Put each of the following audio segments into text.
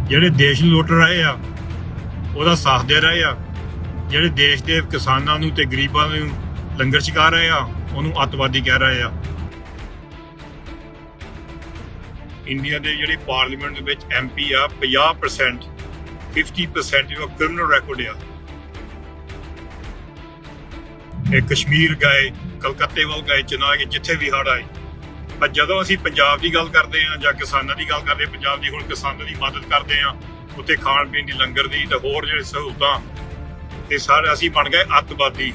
ਜਿਹੜੇ ਦੇਸ਼ ਨੂੰ ਲੁੱਟ ਰਹੇ ਆ ਉਹਦਾ ਸਾਥ ਦੇ ਰਹੇ ਆ, ਜਿਹੜੇ ਦੇਸ਼ ਦੇ ਕਿਸਾਨਾਂ ਨੂੰ ਤੇ ਗਰੀਬਾਂ ਨੂੰ ਲੰਗਰ ਛਕਾ ਰਹੇ ਆ ਉਹਨੂੰ ਅੱਤਵਾਦੀ ਕਹਿ ਰਹੇ ਆ। ਇੰਡੀਆ ਦੇ ਜਿਹੜੇ ਪਾਰਲੀਮੈਂਟ ਦੇ ਵਿੱਚ MP ਆ 50% 50% ਜਿਹੜਾ ਕ੍ਰਿਮੀਨਲ ਰੈਕੋਰਡ ਆ। ਇਹ ਕਸ਼ਮੀਰ ਗਏ, ਕਲਕੱਤੇ ਵੱਲ ਗਏ, ਚੇਨਈ ਗਏ, ਜਿੱਥੇ ਵੀ ਹੜ੍ਹ ਆਏ। ਪਰ ਜਦੋਂ ਅਸੀਂ ਪੰਜਾਬ ਦੀ ਗੱਲ ਕਰਦੇ ਹਾਂ ਜਾਂ ਕਿਸਾਨਾਂ ਦੀ ਗੱਲ ਕਰਦੇ, ਪੰਜਾਬ ਦੀ ਹੁਣ ਕਿਸਾਨਾਂ ਦੀ ਮਦਦ ਕਰਦੇ ਹਾਂ, ਉੱਥੇ ਖਾਣ ਪੀਣ ਦੀ ਲੰਗਰ ਦੀ ਤੇ ਹੋਰ ਜਿਹੜੇ ਸਹੂਲਤਾਂ, ਤੇ ਸਾਰੇ ਅਸੀਂ ਬਣ ਗਏ ਅੱਤਵਾਦੀ।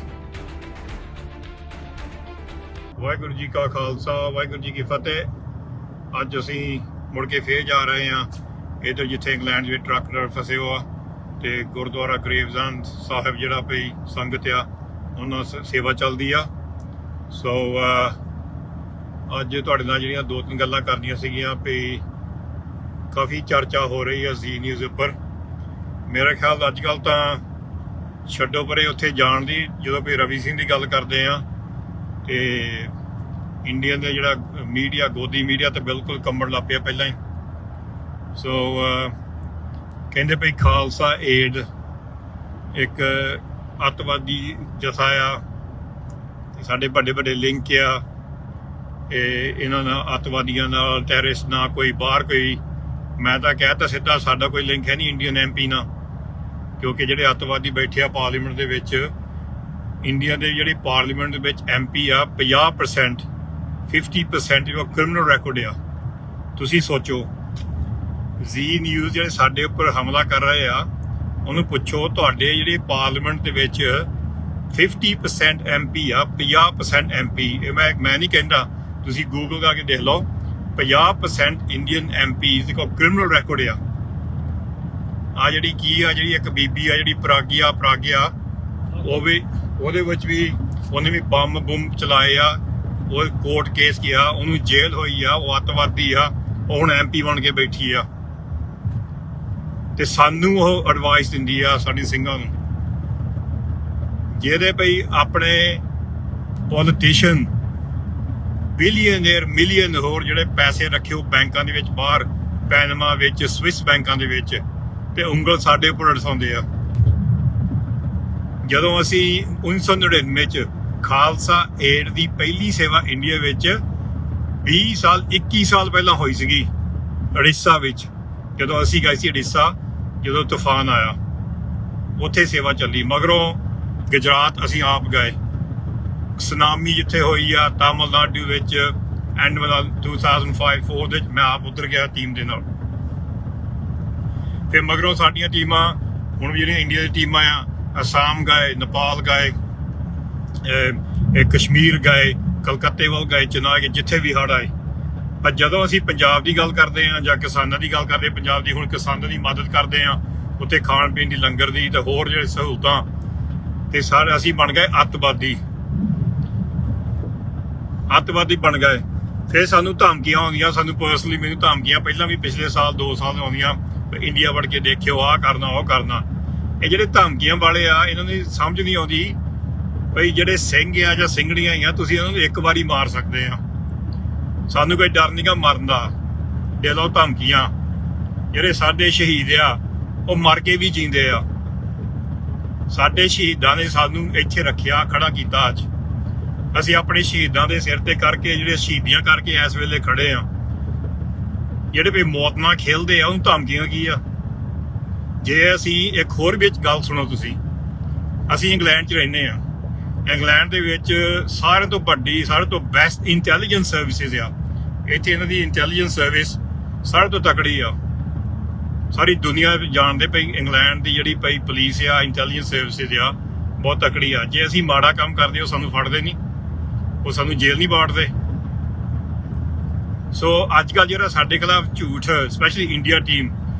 ਵਾਹਿਗੁਰੂ ਜੀ ਕਾ ਖਾਲਸਾ, ਵਾਹਿਗੁਰੂ ਜੀ ਕੀ ਫਤਿਹ। ਅੱਜ ਅਸੀਂ ਮੁੜ ਕੇ ਫੇਰ ਜਾ ਰਹੇ ਹਾਂ ਇੱਧਰ ਜਿੱਥੇ ਇੰਗਲੈਂਡ ਵਿੱਚ ਟਰੱਕ ਡਰਾਈਵਰ ਫਸੇ ਹੋ ਆ, ਤੇ ਗੁਰਦੁਆਰਾ ਗਰੇਵਜ਼ਨ ਸਾਹਿਬ ਜਿਹੜਾ ਪਈ ਸੰਗਤ ਆ ਉਹਨਾਂ ਸੇਵਾ ਚੱਲਦੀ ਆ। ਸੋ ਅੱਜ ਤੁਹਾਡੇ ਨਾਲ ਜਿਹੜੀਆਂ ਦੋ ਤਿੰਨ ਗੱਲਾਂ ਕਰਨੀਆਂ ਸੀਗੀਆਂ ਵੀ ਕਾਫੀ ਚਰਚਾ ਹੋ ਰਹੀ ਹੈ ਜ਼ੀ ਨਿਊਜ਼ ਉੱਪਰ। ਮੇਰਾ ਖਿਆਲ ਅੱਜ ਕੱਲ੍ਹ ਤਾਂ ਛੱਡੋ ਪਰੇ ਉੱਥੇ ਜਾਣ ਦੀ, ਜਦੋਂ ਵੀ ਰਵੀ ਸਿੰਘ ਦੀ ਗੱਲ ਕਰਦੇ ਆ ਤੇ ਇੰਡੀਆ ਦਾ ਜਿਹੜਾ ਮੀਡੀਆ, ਗੋਦੀ ਮੀਡੀਆ ਤਾਂ ਬਿਲਕੁਲ ਕੰਬਣ ਲੱਗ ਪਿਆ ਪਹਿਲਾਂ ਹੀ। ਸੋ ਕਹਿੰਦੇ ਭਈ ਖਾਲਸਾ ਏਡ ਇੱਕ ਅੱਤਵਾਦੀ ਜਥਾ ਆ, ਸਾਡੇ ਵੱਡੇ ਵੱਡੇ ਲਿੰਕ ਆ ਇਹਨਾਂ ਨਾਲ, ਅੱਤਵਾਦੀਆਂ ਨਾਲ, ਟੈਰਰਿਸਟ ਨਾਲ। ਕੋਈ ਬਾਹਰ ਕੋਈ, ਮੈਂ ਤਾਂ ਕਹਿਤਾ ਸਿੱਧਾ ਸਾਡਾ ਕੋਈ ਲਿੰਕ ਹੈ ਨਹੀਂ ਇੰਡੀਅਨ MP ਨਾਲ, ਕਿਉਂਕਿ ਜਿਹੜੇ ਅੱਤਵਾਦੀ ਬੈਠੇ ਆ ਪਾਰਲੀਮੈਂਟ ਦੇ ਵਿੱਚ, ਇੰਡੀਆ ਦੇ ਜਿਹੜੇ ਪਾਰਲੀਮੈਂਟ ਦੇ ਵਿੱਚ MP ਆ 50% 50% ਜਿਹੜਾ ਕ੍ਰਿਮੀਨਲ ਰੈਕੋਰਡ ਆ। ਤੁਸੀਂ ਸੋਚੋ, ਜ਼ੀ ਨਿਊਜ਼ ਜਿਹੜੇ ਸਾਡੇ ਉੱਪਰ ਹਮਲਾ ਕਰ ਰਹੇ ਆ ਉਹਨੂੰ ਪੁੱਛੋ ਤੁਹਾਡੇ ਜਿਹੜੇ ਪਾਰਲੀਮੈਂਟ ਦੇ ਵਿੱਚ 50% MP ਆ, 50% MP। ਇਹ ਮੈਂ ਨਹੀਂ ਕਹਿੰਦਾ, ਤੁਸੀਂ ਗੂਗਲ ਕਰਕੇ ਦੇਖ ਲਓ। 50% ਇੰਡੀਅਨ MPs ਦੇ ਕੋਲ ਕ੍ਰਿਮੀਨਲ ਰੈਕੋਰਡ ਆ ਜਿਹੜੀ ਕੀ ਆ, ਜਿਹੜੀ ਇੱਕ ਬੀਬੀ ਆ ਜਿਹੜੀ ਪ੍ਰਾਗਿਆ ਉਹ ਵੀ, ਉਹਦੇ ਵਿੱਚ ਵੀ ਉਹਨੇ ਵੀ ਬੰਬ ਚਲਾਏ ਆ, ਉਹ ਕੋਰਟ ਕੇਸ ਗਿਆ, ਉਹਨੂੰ ਜੇਲ੍ਹ ਹੋਈ ਆ, ਉਹ ਅੱਤਵਾਦੀ ਆ, ਉਹ ਹੁਣ MP ਬਣ ਕੇ ਬੈਠੀ ਆ ਤੇ ਸਾਨੂੰ ਉਹ ਐਡਵਾਈਸ ਦਿੰਦੀ ਆ ਸਾਡੀ ਸਿੰਘਾਂ ਨੂੰ। ਜਿਹਦੇ ਪਈ ਆਪਣੇ ਪੋਲੀਟੀਸ਼ੀਅਨ ਬਿਲੀਅਨਰ ਮਿਲੀਅਨ ਹੋਰ ਜਿਹੜੇ ਪੈਸੇ ਰੱਖੇ ਉਹ ਬੈਂਕਾਂ ਦੇ ਵਿੱਚ, ਬਾਹਰ ਪੈਨਮਾ ਵਿੱਚ, ਸਵਿਸ ਬੈਂਕਾਂ ਦੇ ਵਿੱਚ, ਤੇ ਉਂਗਲ ਸਾਡੇ ਉੱਪਰ ਅੜਸਾਉਂਦੇ ਆ। ਜਦੋਂ ਅਸੀਂ 1999 ਚ ਖਾਲਸਾ ਏਡ ਦੀ ਪਹਿਲੀ ਸੇਵਾ ਇੰਡੀਆ ਵਿੱਚ 21 ਸਾਲ ਪਹਿਲਾਂ ਹੋਈ ਸੀਗੀ ਉੜੀਸਾ ਵਿੱਚ, ਜਦੋਂ ਅਸੀਂ ਗਏ ਸੀ ਉੜੀਸਾ, ਜਦੋਂ ਤੂਫਾਨ ਆਇਆ ਉੱਥੇ ਸੇਵਾ ਚੱਲੀ। ਮਗਰੋਂ ਗੁਜਰਾਤ ਅਸੀਂ ਆਪ ਗਏ, ਸੁਨਾਮੀ ਜਿੱਥੇ ਹੋਈ ਆ ਤਾਮਿਲਨਾਡੂ ਵਿੱਚ ਐਂਡ 2005-4 ਦੇ ਮੈਂ ਆਪ ਉੱਧਰ ਗਿਆ ਟੀਮ ਦੇ ਨਾਲ। ਫਿਰ ਮਗਰੋਂ ਸਾਡੀਆਂ ਟੀਮਾਂ ਹੁਣ ਜਿਹੜੀਆਂ ਇੰਡੀਆ ਦੀ ਟੀਮਾਂ ਆ, ਅਸਾਮ ਗਏ, ਨੇਪਾਲ ਗਏ, ਕਸ਼ਮੀਰ ਗਏ, ਕਲਕੱਤੇ ਵੱਲ ਗਏ, ਚੇਨਈ ਗਏ, ਜਿੱਥੇ ਵੀ ਹੜ੍ਹ ਆਏ। ਪਰ ਜਦੋਂ ਅਸੀਂ ਪੰਜਾਬ ਦੀ ਗੱਲ ਕਰਦੇ ਹਾਂ ਜਾਂ ਕਿਸਾਨਾਂ ਦੀ ਗੱਲ ਕਰਦੇ, ਪੰਜਾਬ ਦੀ ਹੁਣ ਕਿਸਾਨਾਂ ਦੀ ਮਦਦ ਕਰਦੇ ਹਾਂ, ਉੱਥੇ ਖਾਣ ਪੀਣ ਦੀ ਲੰਗਰ ਦੀ ਤੇ ਹੋਰ ਜਿਹੜੇ ਸਹੂਲਤਾਂ, ਤੇ ਸਾਰੇ ਅਸੀਂ ਬਣ ਗਏ ਅੱਤਵਾਦੀ ਬਣ ਗਏ। ਫਿਰ ਸਾਨੂੰ ਧਮਕੀਆਂ ਆਉਂਦੀਆਂ, ਸਾਨੂੰ ਪਰਸਨਲੀ ਮੈਨੂੰ ਧਮਕੀਆਂ ਪਹਿਲਾਂ ਵੀ ਪਿਛਲੇ ਸਾਲ 2 ਸਾਲ ਆਉਂਦੀਆਂ, ਇੰਡੀਆ ਵੜ ਕੇ ਦੇਖਿਓ, ਆਹ ਕਰਨਾ ਉਹ ਕਰਨਾ। ਇਹ ਜਿਹੜੇ ਧਮਕੀਆਂ ਵਾਲੇ ਆ ਇਹਨਾਂ ਦੀ ਸਮਝ ਨਹੀਂ ਆਉਂਦੀ ਬਈ ਜਿਹੜੇ ਸਿੰਘ ਆ ਜਾਂ ਸਿੰਘਣੀਆਂ ਆ, ਤੁਸੀਂ ਇਹਨਾਂ ਨੂੰ ਇੱਕ ਵਾਰੀ ਮਾਰ ਸਕਦੇ ਆ, ਸਾਨੂੰ ਕੋਈ ਡਰ ਨਹੀਂਗਾ ਮਰਨ ਦਾ। ਦੇ ਲਓ ਧਮਕੀਆਂ। ਜਿਹੜੇ ਸਾਡੇ ਸ਼ਹੀਦ ਆ ਉਹ ਮਰ ਕੇ ਵੀ ਜੀਂਦੇ ਆ। ਸਾਡੇ ਸ਼ਹੀਦਾਂ ਨੇ ਸਾਨੂੰ ਇੱਥੇ ਰੱਖਿਆ, ਖੜਾ ਕੀਤਾ। ਅੱਜ ਅਸੀਂ ਆਪਣੇ ਸ਼ਹੀਦਾਂ ਦੇ ਸਿਰ ਤੇ ਕਰਕੇ, ਜਿਹੜੇ ਸ਼ਹੀਦੀਆਂ ਕਰਕੇ ਇਸ ਵੇਲੇ ਖੜੇ ਆ। ਜਿਹੜੇ ਵੀ ਮੌਤ ਨਾਲ ਖੇਲਦੇ ਆ ਉਹਨੂੰ ਧਮਕੀਆਂ ਕੀ ਆ? ਜੇ ਅਸੀਂ ਇੱਕ ਹੋਰ ਵਿੱਚ ਗੱਲ ਸੁਣੋ ਤੁਸੀਂ, ਅਸੀਂ ਇੰਗਲੈਂਡ 'ਚ ਰਹਿੰਦੇ ਆ। ਇੰਗਲੈਂਡ ਦੇ ਵਿੱਚ ਸਾਰਿਆਂ ਤੋਂ ਵੱਡੀ, ਸਾਰਿਆਂ ਤੋਂ ਬੈਸਟ ਇੰਟੈਲੀਜੈਂਸ ਸਰਵਿਸਿਜ਼ ਆ। ਇੱਥੇ ਇਹਨਾਂ ਦੀ ਇੰਟੈਲੀਜੈਂਸ ਸਰਵਿਸ ਸਾਰਿਆਂ ਤੋਂ ਤਕੜੀ ਆ। ਸਾਰੀ ਦੁਨੀਆ ਜਾਣਦੇ ਪਈ ਇੰਗਲੈਂਡ ਦੀ ਜਿਹੜੀ ਪਈ ਪੁਲਿਸ ਆ, ਇੰਟੈਲੀਜੈਂਸ ਸਰਵਿਸਿਜ਼ ਆ, ਬਹੁਤ ਤਕੜੀ ਆ। ਜੇ ਅਸੀਂ ਮਾੜਾ ਕੰਮ ਕਰਦੇ ਉਹ ਸਾਨੂੰ ਫੜਦੇ ਨਹੀਂ, ਉਹ ਸਾਨੂੰ ਜੇਲ੍ਹ ਨਹੀਂ ਬਾੜਦੇ। ਸੋ ਅੱਜ ਕੱਲ੍ਹ ਜਿਹੜਾ ਸਾਡੇ ਖਿਲਾਫ ਝੂਠ, ਸਪੈਸ਼ਲੀ ਇੰਡੀਆ ਟੀਮ,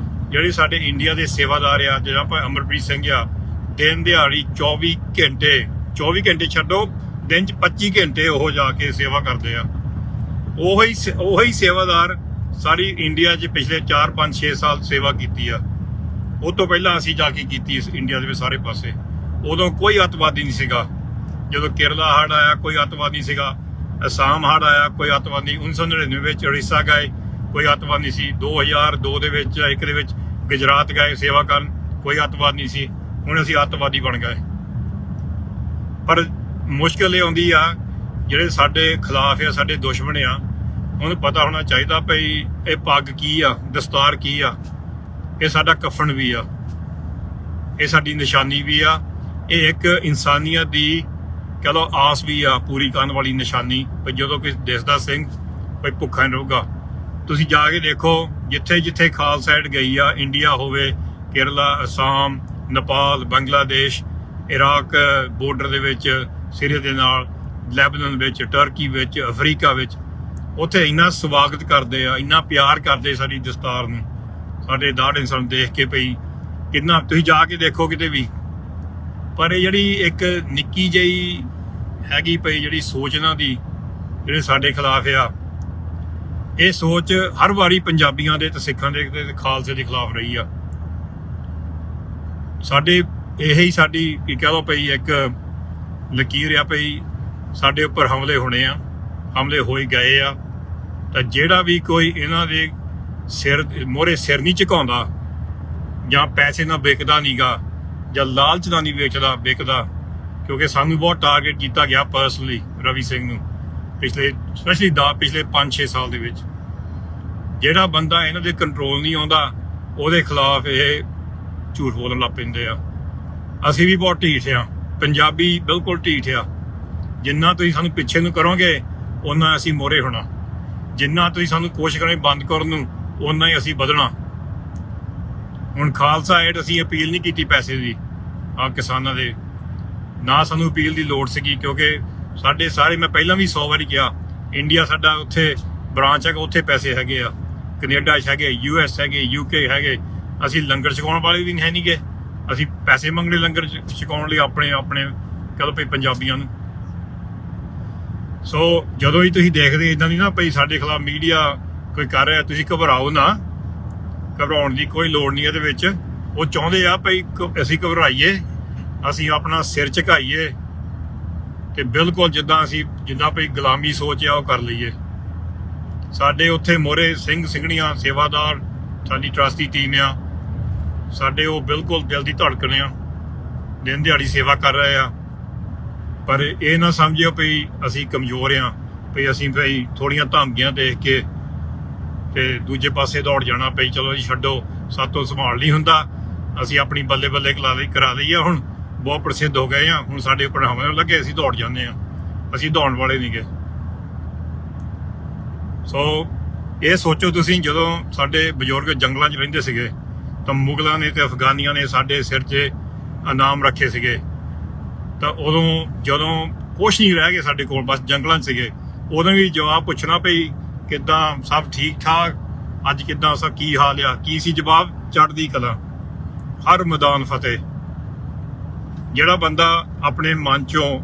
ਜਿਹੜੀ ਸਾਡੇ ਇੰਡੀਆ ਦੇ ਸੇਵਾਦਾਰ ਆ, ਜਿਹੜਾ ਆਪਾਂ ਅਮਰਪ੍ਰੀਤ ਸਿੰਘ ਆ, ਦਿਨ ਦਿਹਾੜੀ 24 ਘੰਟੇ ਛੱਡੋ, ਦਿਨ 'ਚ 25 ਘੰਟੇ ਉਹ ਜਾ ਕੇ ਸੇਵਾ ਕਰਦੇ ਆ। ਉਹੀ ਸੇਵਾਦਾਰ ਸਾਰੀ ਇੰਡੀਆ 'ਚ ਪਿਛਲੇ 4-5-6 ਸਾਲ ਸੇਵਾ ਕੀਤੀ ਆ। ਉਹ ਤੋਂ ਪਹਿਲਾਂ ਅਸੀਂ ਜਾ ਕੇ ਕੀਤੀ ਇੰਡੀਆ ਦੇ ਵਿੱਚ ਸਾਰੇ ਪਾਸੇ। ਉਦੋਂ ਕੋਈ ਅੱਤਵਾਦੀ ਨਹੀਂ ਸੀਗਾ। ਜਦੋਂ ਕੇਰਲਾ ਹੜ੍ਹ ਆਇਆ ਕੋਈ ਅੱਤਵਾਦੀ ਨਹੀਂ ਸੀਗਾ, ਅਸਾਮ ਹੜ੍ਹ ਆਇਆ ਕੋਈ ਅੱਤਵਾਦੀ, 1999 ਵਿੱਚ ਉੜੀਸਾ ਗਏ ਕੋਈ ਅੱਤਵਾਦੀ ਸੀ, 2002 ਦੇ ਵਿੱਚ, 1 ਦੇ ਵਿੱਚ ਗੁਜਰਾਤ ਗਏ ਸੇਵਾ ਕਰਨ, ਕੋਈ ਅੱਤਵਾਦ ਨਹੀਂ ਸੀ, ਹੁਣ ਅਸੀਂ ਅੱਤਵਾਦੀ ਬਣ ਗਏ। ਪਰ ਮੁਸ਼ਕਿਲ ਇਹ ਆਉਂਦੀ ਆ ਜਿਹੜੇ ਸਾਡੇ ਖਿਲਾਫ ਆ, ਸਾਡੇ ਦੁਸ਼ਮਣ ਆ, ਉਹਨੂੰ ਪਤਾ ਹੋਣਾ ਚਾਹੀਦਾ ਭਈ ਇਹ ਪੱਗ ਕੀ ਆ, ਦਸਤਾਰ ਕੀ ਆ, ਇਹ ਸਾਡਾ ਕਫਨ ਵੀ ਆ, ਇਹ ਸਾਡੀ ਨਿਸ਼ਾਨੀ ਵੀ ਆ, ਇਹ ਇੱਕ ਇਨਸਾਨੀਅਤ ਦੀ ਕਹਿ ਲਓ ਆਸ ਵੀ ਆ ਪੂਰੀ ਕਰਨ ਵਾਲੀ ਨਿਸ਼ਾਨੀ। ਵੀ ਜਦੋਂ ਕੋਈ ਦਿਸਦਾ ਸਿੰਘ ਕੋਈ ਭੁੱਖਾ ਨਹੀਂ ਰਹੂਗਾ। ਤੁਸੀਂ ਜਾ ਕੇ ਦੇਖੋ ਜਿੱਥੇ ਜਿੱਥੇ ਖਾਲਸਾ ਏਡ ਗਈ ਆ, ਇੰਡੀਆ ਹੋਵੇ, ਕੇਰਲਾ, ਅਸਾਮ, ਨੇਪਾਲ, ਬੰਗਲਾਦੇਸ਼, ਇਰਾਕ ਬਾਰਡਰ ਦੇ ਵਿੱਚ, ਸੀਰੀਆ ਦੇ ਨਾਲ, ਲੈਬਨਾਨ ਵਿੱਚ, ਟਰਕੀ ਵਿੱਚ, ਅਫਰੀਕਾ ਵਿੱਚ, ਉੱਥੇ ਇੰਨਾ ਸਵਾਗਤ ਕਰਦੇ ਆ, ਇੰਨਾ ਪਿਆਰ ਕਰਦੇ ਸਾਡੀ ਦਸਤਾਰ ਨੂੰ, ਸਾਡੇ ਦਾੜ ਇਨਸਾਨ ਦੇਖ ਕੇ ਪਈ ਕਿੰਨਾ। ਤੁਸੀਂ ਜਾ ਕੇ ਦੇਖੋ ਕਿਤੇ ਵੀ। ਪਰ ਇਹ ਜਿਹੜੀ ਇੱਕ ਨਿੱਕੀ ਜਿਹੀ ਹੈਗੀ ਪਈ ਜਿਹੜੀ ਸੋਚ ਇਹਨਾਂ ਦੀ, ਜਿਹੜੇ ਸਾਡੇ ਖਿਲਾਫ ਆ, ਇਹ ਸੋਚ ਹਰ ਵਾਰੀ ਪੰਜਾਬੀਆਂ ਦੇ ਤੇ ਸਿੱਖਾਂ ਦੇ ਤੇ ਖਾਲਸੇ ਦੇ ਖਿਲਾਫ ਰਹੀ ਆ। ਸਾਡੇ ਇਹੀ ਸਾਡੀ ਕੀ ਕਹਿ ਲਓ ਪਈ ਇੱਕ ਲਕੀਰ ਆ ਪਈ, ਸਾਡੇ ਉੱਪਰ ਹਮਲੇ ਹੋਣੇ ਆ, ਹਮਲੇ ਹੋਈ ਗਏ ਆ। ਤਾਂ ਜਿਹੜਾ ਵੀ ਕੋਈ ਇਹਨਾਂ ਦੇ ਸਿਰ ਮੋਹਰੇ ਸਿਰ ਨਹੀਂ ਝੁਕਾਉਂਦਾ, ਜਾਂ ਪੈਸੇ ਨਾਲ ਵਿਕਦਾ ਨੀਗਾ, ਜਾਂ ਲਾਲਚ ਨਾਲ ਨਹੀਂ ਵਿਕਦਾ, ਕਿਉਂਕਿ ਸਾਨੂੰ ਬਹੁਤ ਟਾਰਗੇਟ ਕੀਤਾ ਗਿਆ ਪਰਸਨਲੀ ਰਵੀ ਸਿੰਘ ਨੂੰ ਸਪੈਸ਼ਲੀ ਪਿਛਲੇ 5-6 ਸਾਲ ਦੇ ਵਿੱਚ। ਜਿਹੜਾ ਬੰਦਾ ਇਹਨਾਂ ਦੇ ਕੰਟਰੋਲ ਨਹੀਂ ਆਉਂਦਾ ਉਹਦੇ ਖਿਲਾਫ ਇਹ ਝੂਠ ਬੋਲਣ ਲੱਗ ਪੈਂਦੇ ਆ। ਅਸੀਂ ਵੀ ਬਹੁਤ ਢੀਠ ਆ, ਪੰਜਾਬੀ ਬਿਲਕੁਲ ਢੀਠ ਆ। ਜਿੰਨਾ ਤੁਸੀਂ ਸਾਨੂੰ ਪਿੱਛੇ ਨੂੰ ਕਰੋਗੇ ਓਨਾ ਅਸੀਂ ਮੋਹਰੇ ਹੋਣਾ, ਜਿੰਨਾ ਤੁਸੀਂ ਸਾਨੂੰ ਕੋਸ਼ਿਸ਼ ਕਰਾਂਗੇ ਬੰਦ ਕਰਨ ਨੂੰ ਓਨਾ ਹੀ ਅਸੀਂ ਵਧਣਾ। ਹੁਣ ਖਾਲਸਾ ਏਡ ਅਸੀਂ ਅਪੀਲ ਨਹੀਂ ਕੀਤੀ ਪੈਸੇ ਦੀ ਆ ਕਿਸਾਨਾਂ ਦੇ, ਨਾ ਸਾਨੂੰ ਅਪੀਲ ਦੀ ਲੋੜ ਸੀਗੀ, ਕਿਉਂਕਿ ਸਾਡੇ ਸਾਰੇ, ਮੈਂ ਪਹਿਲਾਂ ਵੀ 100 ਵਾਰੀ ਕਿਹਾ, ਇੰਡੀਆ ਸਾਡਾ ਉੱਥੇ ਬ੍ਰਾਂਚ ਹੈਗਾ, ਉੱਥੇ ਪੈਸੇ ਹੈਗੇ ਆ, ਕੈਨੇਡਾ 'ਚ ਹੈਗੇ, US ਹੈਗੇ, UK ਹੈਗੇ। ਅਸੀਂ ਲੰਗਰ ਛਕਾਉਣ ਵਾਲੇ ਵੀ ਹੈ ਨਹੀਂ ਗੇ, ਅਸੀਂ ਪੈਸੇ ਮੰਗਣੇ ਲੰਗਰ ਛਕਾਉਣ ਲਈ ਆਪਣੇ ਕਹੋ ਭਈ ਪੰਜਾਬੀਆਂ ਨੂੰ। ਸੋ ਜਦੋਂ ਹੀ ਤੁਸੀਂ ਦੇਖਦੇ ਇੱਦਾਂ ਦੀ ਨਾ ਭਈ ਸਾਡੇ ਖਿਲਾਫ ਮੀਡੀਆ ਕੋਈ ਕਰ ਰਿਹਾ, ਤੁਸੀਂ ਘਬਰਾਓ ਨਾ, ਘਬਰਾਉਣ ਦੀ ਕੋਈ ਲੋੜ ਨਹੀਂ ਇਹਦੇ ਵਿੱਚ। ਉਹ ਚਾਹੁੰਦੇ ਆ ਭਈ ਅਸੀਂ ਘਬਰਾਈਏ, ਅਸੀਂ ਆਪਣਾ ਸਿਰ ਝੁਕਾਈਏ ਤੇ ਬਿਲਕੁਲ ਜਿੱਦਾਂ ਭਈ ਗੁਲਾਮੀ ਸੋਚ ਆ ਉਹ ਕਰ ਲਈਏ। ਸਾਡੇ ਉੱਥੇ ਮੋਹਰੇ ਸਿੰਘ ਸਿੰਘਣੀਆਂ, ਸੇਵਾਦਾਰ, ਸਾਡੀ ਟਰਸਟੀ ਟੀਮ ਆ, ਸਾਡੇ ਉਹ ਬਿਲਕੁਲ ਦਿਲ ਦੀ ਧੜਕਣ ਆ, ਦਿਨ ਦਿਹਾੜੀ ਸੇਵਾ ਕਰ ਰਹੇ ਆ। ਪਰ ਇਹ ਨਾ ਸਮਝਿਓ ਭਈ ਅਸੀਂ ਕਮਜ਼ੋਰ ਆ, ਭਈ ਅਸੀਂ ਭਈ ਥੋੜੀਆਂ ਧਮਕੀਆਂ ਦੇਖ ਕੇ ਤੇ ਦੂਜੇ ਪਾਸੇ ਦੌੜ ਜਾਣਾ ਪਈ, ਚਲੋ ਜੀ ਛੱਡੋ, ਸਾਤੋਂ ਸੰਭਾਲ ਨਹੀਂ ਹੁੰਦਾ, ਅਸੀਂ ਆਪਣੀ ਬੱਲੇ ਬੱਲੇ ਕਰਾ ਲਈ ਆ, ਹੁਣ ਬਹੁਤ ਪ੍ਰਸਿੱਧ ਹੋ ਗਏ ਆ, ਹੁਣ ਸਾਡੇ ਉੱਪਰ ਹਮਲੇ ਲੱਗੇ, ਅਸੀਂ ਦੌੜ ਜਾਂਦੇ ਆ, ਅਸੀਂ ਦੌੜਨ ਵਾਲੇ ਨਹੀਂ ਗੇ। ਸੋ ਇਹ ਸੋਚੋ ਤੁਸੀਂ, ਜਦੋਂ ਸਾਡੇ ਬਜ਼ੁਰਗ ਜੰਗਲਾਂ 'ਚ ਰਹਿੰਦੇ ਸੀਗੇ ਤਾਂ ਮੁਗਲਾਂ ਨੇ ਤੇ ਅਫਗਾਨੀਆਂ ਨੇ ਸਾਡੇ ਸਿਰ 'ਚ ਇਨਾਮ ਰੱਖੇ ਸੀਗੇ, ਤਾਂ ਉਦੋਂ ਜਦੋਂ ਕੁਛ ਨਹੀਂ ਰਹਿ ਗਏ ਸਾਡੇ ਕੋਲ, ਬਸ ਜੰਗਲਾਂ 'ਚ ਸੀਗੇ, ਉਦੋਂ ਵੀ ਜਵਾਬ ਪੁੱਛਣਾ ਪਈ ਕਿੱਦਾਂ, ਸਭ ਠੀਕ ਠਾਕ, ਅੱਜ ਕਿੱਦਾਂ, ਸਭ ਕੀ ਹਾਲ ਆ, ਕੀ ਸੀ ਜਵਾਬ? ਚੜ੍ਹਦੀ ਕਲਾ, ਹਰ ਮੈਦਾਨ ਫਤਿਹ। ਜਿਹੜਾ ਬੰਦਾ ਆਪਣੇ ਮਨ 'ਚੋਂ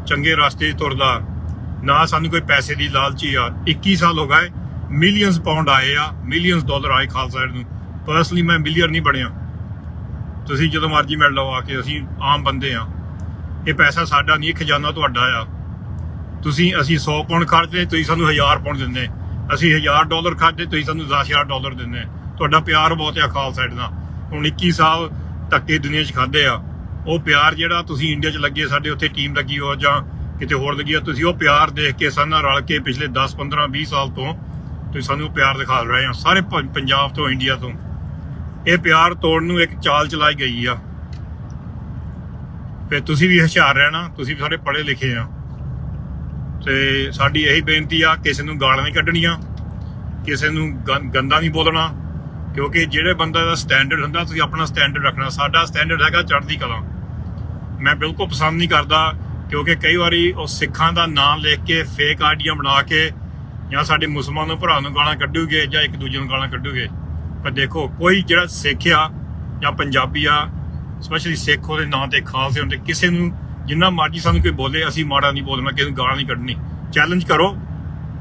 ਚੰਗੇ ਰਸਤੇ 'ਚ ਤੁਰਦਾ, ਨਾ ਸਾਨੂੰ ਕੋਈ ਪੈਸੇ ਦੀ ਲਾਲਚੀ ਆ। 21 ਸਾਲ ਹੋ ਗਏ, ਮਿਲੀਅਨਸ ਪਾਉਂਡ ਆਏ ਆ, ਮਿਲੀਅਨਸ ਡਾਲਰ ਆਏ ਖਾਲਸਾ ਏਡ ਨੂੰ। ਪਰਸਨਲੀ ਮੈਂ ਮਿਲੀਅਰ ਨਹੀਂ ਬਣਿਆ, ਤੁਸੀਂ ਜਦੋਂ ਮਰਜ਼ੀ ਮਿਲ ਲਓ ਆ ਕੇ, ਅਸੀਂ ਆਮ ਬੰਦੇ ਆ। ਇਹ ਪੈਸਾ ਸਾਡਾ ਨਹੀਂ, ਖਜ਼ਾਨਾ ਤੁਹਾਡਾ ਆ। ਅਸੀਂ 100 ਪਾਉਂਡ ਖਰਚਦੇ, ਤੁਸੀਂ ਸਾਨੂੰ 1000 ਪਾਉਂਡ ਦਿੰਦੇ, ਅਸੀਂ 1000 ਡਾਲਰ ਖਰਚਦੇ, ਤੁਸੀਂ ਸਾਨੂੰ 10,000 ਡਾਲਰ ਦਿੰਦੇ। ਤੁਹਾਡਾ ਪਿਆਰ ਬਹੁਤ ਆ ਖਾਲਸਾ ਏਡ ਦਾ। ਹੁਣ 21 ਸਾਲ ਧੱਕੇ ਦੁਨੀਆ 'ਚ ਖਾਦੇ ਆ, ਉਹ ਪਿਆਰ ਜਿਹੜਾ ਤੁਸੀਂ ਇੰਡੀਆ 'ਚ ਲੱਗੇ, ਸਾਡੇ ਉੱਥੇ ਟੀਮ ਲੱਗੀ ਹੋ ਜਾਂ ਕਿਤੇ ਹੋਰ ਲੱਗੀ ਆ, ਤੁਸੀਂ ਉਹ ਪਿਆਰ ਦੇਖ ਕੇ ਸਾਡੇ ਨਾਲ ਰਲ ਕੇ ਪਿਛਲੇ 10, 15, 20 ਸਾਲ ਤੋਂ ਤੁਸੀਂ ਸਾਨੂੰ ਪਿਆਰ ਦਿਖਾ ਰਹੇ ਆ, ਸਾਰੇ ਪੰਜਾਬ ਤੋਂ, ਇੰਡੀਆ ਤੋਂ। ਇਹ ਪਿਆਰ ਤੋੜਨ ਨੂੰ ਇੱਕ ਚਾਲ ਚਲਾਈ ਗਈ ਆ। ਫਿਰ ਤੁਸੀਂ ਵੀ ਹੁਸ਼ਿਆਰ ਰਹਿਣਾ, ਤੁਸੀਂ ਵੀ ਸਾਰੇ ਪੜ੍ਹੇ ਲਿਖੇ ਆ, ਤੇ ਸਾਡੀ ਇਹੀ ਬੇਨਤੀ ਆ, ਕਿਸੇ ਨੂੰ ਗਾਲਾਂ ਨਹੀਂ ਕੱਢਣੀਆਂ, ਕਿਸੇ ਨੂੰ ਗੰਦਾ ਨਹੀਂ ਬੋਲਣਾ, ਕਿਉਂਕਿ ਜਿਹੜੇ ਬੰਦਾ ਦਾ ਸਟੈਂਡਰਡ ਹੁੰਦਾ, ਤੁਸੀਂ ਆਪਣਾ ਸਟੈਂਡਰਡ ਰੱਖਣਾ। ਸਾਡਾ ਸਟੈਂਡਰਡ ਹੈਗਾ ਚੜ੍ਹਦੀ ਕਲਾ। ਮੈਂ ਬਿਲਕੁਲ ਪਸੰਦ ਨਹੀਂ ਕਰਦਾ, ਕਿਉਂਕਿ ਕਈ ਵਾਰੀ ਉਹ ਸਿੱਖਾਂ ਦਾ ਨਾਮ ਲਿਖ ਕੇ ਫੇਕ ਆਈਡੀਆਂ ਬਣਾ ਕੇ ਜਾਂ ਸਾਡੇ ਮੁਸਲਮਾਨ ਭਰਾ ਨੂੰ ਗਾਲਾਂ ਕੱਢੂਗੇ ਜਾਂ ਇੱਕ ਦੂਜੇ ਨੂੰ ਗਾਲਾਂ ਕੱਢੂਗੇ। ਪਰ ਦੇਖੋ, ਕੋਈ ਜਿਹੜਾ ਸਿੱਖ ਆ ਜਾਂ ਪੰਜਾਬੀ ਆ, ਸਪੈਸ਼ਲੀ ਸਿੱਖ, ਉਹਦੇ ਨਾਂ ਤੇ ਖਾਲਸੇ ਹੁੰਦੇ, ਕਿਸੇ ਨੂੰ ਜਿੰਨਾ ਮਰਜ਼ੀ ਸਾਨੂੰ ਕੋਈ ਬੋਲੇ, ਅਸੀਂ ਮਾੜਾ ਨਹੀਂ ਬੋਲਣਾ, ਕਿਸੇ ਨੂੰ ਗਾਲਾਂ ਨਹੀਂ ਕੱਢਣੀ। ਚੈਲੰਜ ਕਰੋ,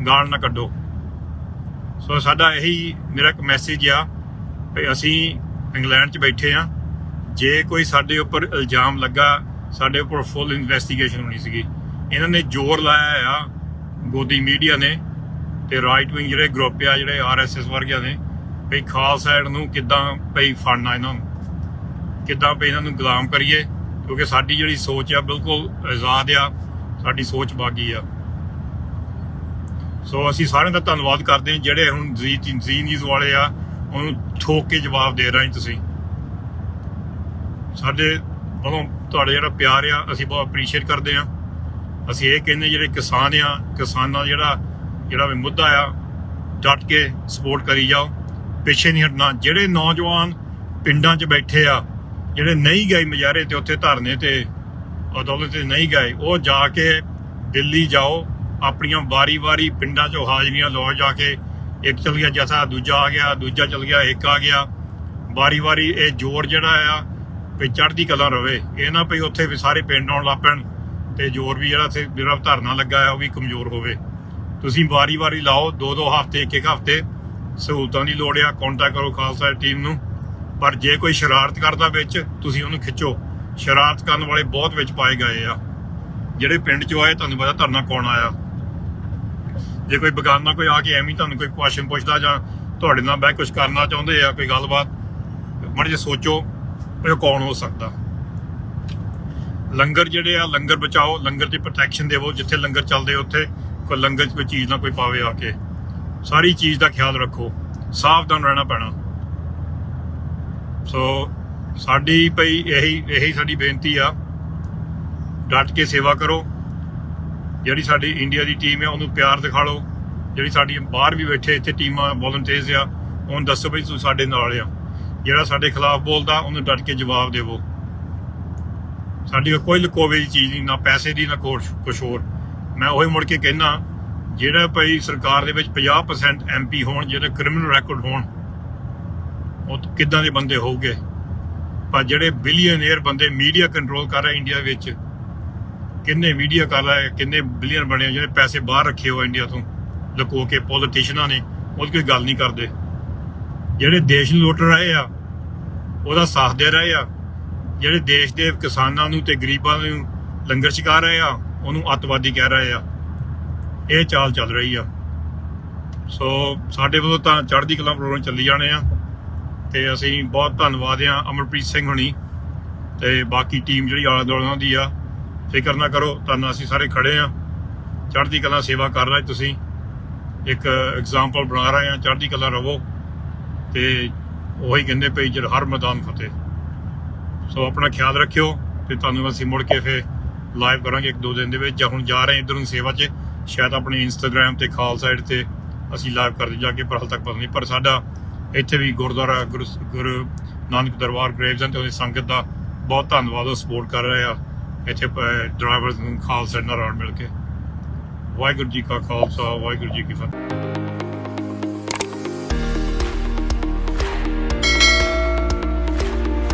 ਗਾਲ ਨਾ ਕੱਢੋ। ਸੋ ਸਾਡਾ ਇਹੀ ਮੇਰਾ ਇੱਕ ਮੈਸੇਜ ਆ ਵੀ ਅਸੀਂ ਇੰਗਲੈਂਡ 'ਚ ਬੈਠੇ ਆ, ਜੇ ਕੋਈ ਸਾਡੇ ਉੱਪਰ ਇਲਜ਼ਾਮ ਲੱਗਾ, ਸਾਡੇ ਉੱਪਰ ਫੁੱਲ ਇਨਵੈਸਟੀਗੇਸ਼ਨ ਹੋਣੀ ਸੀਗੀ। ਇਹਨਾਂ ਨੇ ਜ਼ੋਰ ਲਾਇਆ ਆ, ਗੋਦੀ ਮੀਡੀਆ ਨੇ ਤੇ ਰਾਈਟ ਵਿੰਗ ਜਿਹੜੇ ਗਰੁੱਪ ਆ, ਜਿਹੜੇ RSS ਵਰਗਿਆਂ ਨੇ, ਵੀ ਖਾਲਸਾ ਏਡ ਨੂੰ ਕਿੱਦਾਂ ਭਈ ਫੜਨਾ, ਇਹਨਾਂ ਨੂੰ ਕਿੱਦਾਂ ਭਈ ਇਹਨਾਂ ਨੂੰ ਗੁਲਾਮ ਕਰੀਏ, ਕਿਉਂਕਿ ਸਾਡੀ ਜਿਹੜੀ ਸੋਚ ਆ ਬਿਲਕੁਲ ਆਜ਼ਾਦ ਆ, ਸਾਡੀ ਸੋਚ ਬਾਗੀ ਆ। ਸੋ ਅਸੀਂ ਸਾਰਿਆਂ ਦਾ ਧੰਨਵਾਦ ਕਰਦੇ ਹਾਂ ਜਿਹੜੇ ਹੁਣ ਜੀ ਨਿਊਜ਼ ਵਾਲੇ ਆ ਉਹਨੂੰ ਠੋਕ ਕੇ ਜਵਾਬ ਦੇ ਰਹੇ ਤੁਸੀਂ। ਸਾਡੇ ਵੱਲੋਂ ਤੁਹਾਡਾ ਜਿਹੜਾ ਪਿਆਰ ਆ ਅਸੀਂ ਬਹੁਤ ਅਪਰੀਸ਼ੀਏਟ ਕਰਦੇ ਹਾਂ। ਅਸੀਂ ਇਹ ਕਹਿੰਦੇ ਜਿਹੜੇ ਕਿਸਾਨ ਆ, ਕਿਸਾਨਾਂ ਜਿਹੜਾ ਵੀ ਮੁੱਦਾ ਆ ਡਟ ਕੇ ਸਪੋਰਟ ਕਰੀ ਜਾਓ, ਪਿੱਛੇ ਨਹੀਂ ਹਟਣਾ। ਜਿਹੜੇ ਨੌਜਵਾਨ ਪਿੰਡਾਂ 'ਚ ਬੈਠੇ ਆ, ਜਿਹੜੇ ਨਹੀਂ ਗਏ ਮੁਜ਼ਾਹਰੇ ਤੇ ਉੱਥੇ ਧਰਨੇ ਤੇ ਅਦਾਲਤ ਤੇ ਨਹੀਂ ਗਏ, ਉਹ ਜਾ ਕੇ ਦਿੱਲੀ ਜਾਓ, ਆਪਣੀਆਂ ਵਾਰੀ ਪਿੰਡਾਂ 'ਚੋਂ ਹਾਜ਼ਰੀਆਂ ਲਓ ਜਾ ਕੇ। ਇੱਕ ਚਲ ਗਿਆ ਜਥਾ, ਦੂਜਾ ਆ ਗਿਆ, ਦੂਜਾ ਚਲ ਗਿਆ, ਇੱਕ ਆ ਗਿਆ, ਵਾਰੀ ਇਹ ਜ਼ੋਰ ਜਿਹੜਾ ਆ ਵੀ ਚੜ੍ਹਦੀ ਕਲਾ ਰਵੇ। ਇਹ ਨਾ ਵੀ ਉੱਥੇ ਵੀ ਸਾਰੇ ਪਿੰਡ ਆਉਣ ਲੱਗ ਪੈਣ ਤੇ ਜ਼ੋਰ ਵੀ ਜਿਹੜਾ ਧਰਨਾ ਲੱਗਾ ਆ ਉਹ ਵੀ ਕਮਜ਼ੋਰ ਹੋਵੇ। ਤੁਸੀਂ ਵਾਰੀ ਲਾਓ, 2 ਹਫ਼ਤੇ, ਇੱਕ ਹਫ਼ਤੇ। ਸਹੂਲਤਾਂ ਦੀ ਲੋੜ ਆ, ਕੰਟੈਕਟ ਕਰੋ ਖਾਲਸਾ ਟੀਮ ਨੂੰ। ਪਰ ਜੇ ਕੋਈ ਸ਼ਰਾਰਤ ਕਰਦਾ ਵਿੱਚ, ਤੁਸੀਂ ਉਹਨੂੰ ਖਿੱਚੋ। ਸ਼ਰਾਰਤ ਕਰਨ ਵਾਲੇ ਬਹੁਤ ਵਿੱਚ ਪਾਏ ਗਏ ਆ। ਜਿਹੜੇ ਪਿੰਡ 'ਚੋਂ ਆਏ ਤੁਹਾਨੂੰ ਪਤਾ ਧਰਨਾ ਕੌਣ ਆਇਆ। ਜੇ ਕੋਈ ਬਗਾਨਾ ਕੋਈ ਆ ਕੇ ਐਵੇਂ ਤੁਹਾਨੂੰ ਕੋਈ ਕੁਐਸਚਨ ਪੁੱਛਦਾ ਜਾਂ ਤੁਹਾਡੇ ਨਾਲ ਬਹਿ ਕੁਝ ਕਰਨਾ ਚਾਹੁੰਦੇ ਆ, ਕੋਈ ਗੱਲਬਾਤ, ਮਾੜਾ ਜਿਹਾ ਸੋਚੋ ਉਹ ਕੌਣ ਹੋ ਸਕਦਾ। ਲੰਗਰ ਜਿਹੜੇ ਆ, ਲੰਗਰ ਬਚਾਓ, ਲੰਗਰ ਦੀ ਪ੍ਰੋਟੈਕਸ਼ਨ ਦੇਵੋ। ਜਿੱਥੇ ਲੰਗਰ ਚੱਲਦੇ ਉੱਥੇ ਕੋਈ ਲੰਗਰ 'ਚ ਕੋਈ ਚੀਜ਼ ਨਾ ਕੋਈ ਪਾਵੇ ਆ ਕੇ। ਸਾਰੀ ਚੀਜ਼ ਦਾ ਖਿਆਲ ਰੱਖੋ, ਸਾਵਧਾਨ ਰਹਿਣਾ ਪੈਣਾ। ਸੋ ਸਾਡੀ ਭਈ ਇਹੀ ਸਾਡੀ ਬੇਨਤੀ ਆ, ਡਟ ਕੇ ਸੇਵਾ ਕਰੋ। ਜਿਹੜੀ ਸਾਡੀ ਇੰਡੀਆ ਦੀ ਟੀਮ ਆ ਉਹਨੂੰ ਪਿਆਰ ਦਿਖਾ ਲਓ। ਜਿਹੜੀ ਸਾਡੀ ਬਾਹਰ ਵੀ ਬੈਠੇ ਇੱਥੇ ਟੀਮਾਂ ਵੋਲੰਟੀਅਰਸ ਆ, ਉਹਨੂੰ ਦੱਸੋ ਬਈ ਤੁਸੀਂ ਸਾਡੇ ਨਾਲ ਆ। ਜਿਹੜਾ ਸਾਡੇ ਖਿਲਾਫ ਬੋਲਦਾ ਉਹਨੂੰ ਡਟ ਕੇ ਜਵਾਬ ਦੇਵੋ। ਸਾਡੀ ਕੋਈ ਲੁਕੋਵੇ ਦੀ ਚੀਜ਼ ਨਹੀਂ, ਨਾ ਪੈਸੇ ਦੀ, ਨਾ ਕੁਛ ਹੋਰ। ਮੈਂ ਉਹੀ ਮੁੜ ਕੇ ਕਹਿਣਾ, ਜਿਹੜਾ ਭਈ ਸਰਕਾਰ ਦੇ ਵਿੱਚ 50% MP ਹੋਣ, ਜਿਹੜੇ ਕ੍ਰਿਮੀਨਲ ਰੈਕੋਰਡ ਹੋਣ, ਉਹ ਕਿੱਦਾਂ ਦੇ ਬੰਦੇ ਹੋਊਗੇ। ਪਰ ਜਿਹੜੇ ਬਿਲੀਅਨੇਅਰ ਬੰਦੇ ਮੀਡੀਆ ਕੰਟਰੋਲ ਕਰ ਰਹੇ ਇੰਡੀਆ ਵਿੱਚ, ਕਿੰਨੇ ਮੀਡੀਆ ਕਰ ਰਹੇ, ਕਿੰਨੇ ਬਿਲੀਅਨ ਬਣੇ, ਜਿਹੜੇ ਪੈਸੇ ਬਾਹਰ ਰੱਖੇ ਹੋ ਇੰਡੀਆ ਤੋਂ ਲੁਕੋ ਕੇ ਪੋਲੀਟੀਸ਼ੀਅਨਾਂ ਨੇ, ਉਹਦੀ ਕੋਈ ਗੱਲ ਨਹੀਂ ਕਰਦੇ। ਜਿਹੜੇ ਦੇਸ਼ ਨੂੰ ਲੁੱਟ ਰਹੇ ਆ ਉਹਦਾ ਸਾਥ ਦੇ ਰਹੇ ਆ, ਜਿਹੜੇ ਦੇਸ਼ ਦੇ ਕਿਸਾਨਾਂ ਨੂੰ ਤੇ ਗਰੀਬਾਂ ਨੂੰ ਲੰਗਰ ਛਕਾ ਰਹੇ ਆ ਉਹਨੂੰ ਅੱਤਵਾਦੀ ਕਹਿ ਰਹੇ ਆ। ਇਹ ਚਾਲ ਚੱਲ ਰਹੀ ਆ। ਸੋ ਸਾਡੇ ਵੱਲੋਂ ਤਾਂ ਚੜ੍ਹਦੀ ਕਲਾ ਪ੍ਰੋਗਰਾਮ ਚੱਲੀ ਜਾਣੇ ਆ ਤੇ ਅਸੀਂ ਬਹੁਤ ਧੰਨਵਾਦ ਆ ਅਮਰਪ੍ਰੀਤ ਸਿੰਘ ਹੋਣੀ ਤੇ ਬਾਕੀ ਟੀਮ ਜਿਹੜੀ ਆਲੇ ਦੁਆਲੇ ਦੀ ਆ। ਫਿਕਰ ਨਾ ਕਰੋ, ਤੁਹਾਨੂੰ ਅਸੀਂ ਸਾਰੇ ਖੜੇ ਆ, ਚੜ੍ਹਦੀ ਕਲਾ ਸੇਵਾ ਕਰ ਰਹੇ। ਤੁਸੀਂ ਇੱਕ ਐਗਜ਼ਾਮਪਲ ਬਣਾ ਰਹੇ ਆ, ਚੜ੍ਹਦੀ ਕਲਾ ਰਵੋ। ਤੇ ਉਹੀ ਕਹਿੰਦੇ ਪਈ ਜਦ ਹਰ ਮੈਦਾਨ ਫਤਿਹ। ਸੋ ਆਪਣਾ ਖਿਆਲ ਰੱਖਿਓ ਤੇ ਤੁਹਾਨੂੰ ਅਸੀਂ ਮੁੜ ਕੇ ਫਿਰ ਲਾਈਵ ਕਰਾਂਗੇ 1-2 ਦਿਨ ਦੇ ਵਿੱਚ। ਜਾਂ ਹੁਣ ਜਾ ਰਹੇ ਇੱਧਰ ਨੂੰ ਸੇਵਾ 'ਚ, ਸ਼ਾਇਦ ਆਪਣੇ ਇੰਸਟਾਗ੍ਰਾਮ ਤੇ ਖਾਲਸਾ ਸਾਈਡ ਤੇ ਅਸੀਂ ਲਾਈਵ ਕਰਦੇ ਜਾ ਕੇ, ਪਰ ਹਾਲ ਤੱਕ ਪਤਾ ਨਹੀਂ। ਪਰ ਸਾਡਾ ਇੱਥੇ ਵੀ ਗੁਰਦੁਆਰਾ ਗੁਰੂ ਨਾਨਕ ਦਰਬਾਰ ਗ੍ਰੇਵਜ਼ਨ ਤੇ ਉਹਦੀ ਸੰਗਤ ਦਾ ਬਹੁਤ ਧੰਨਵਾਦ, ਉਹ ਸਪੋਰਟ ਕਰ ਰਹੇ ਆ ਇੱਥੇ ਡਰਾਈਵਰਸ ਨੂੰ ਖਾਲਸਾ ਨਾਲ ਰਲ ਮਿਲ ਕੇ। ਵਾਹਿਗੁਰੂ ਜੀ ਕਾ ਖਾਲਸਾ, ਵਾਹਿਗੁਰੂ ਜੀ ਕੀ ਫਤਿਹ।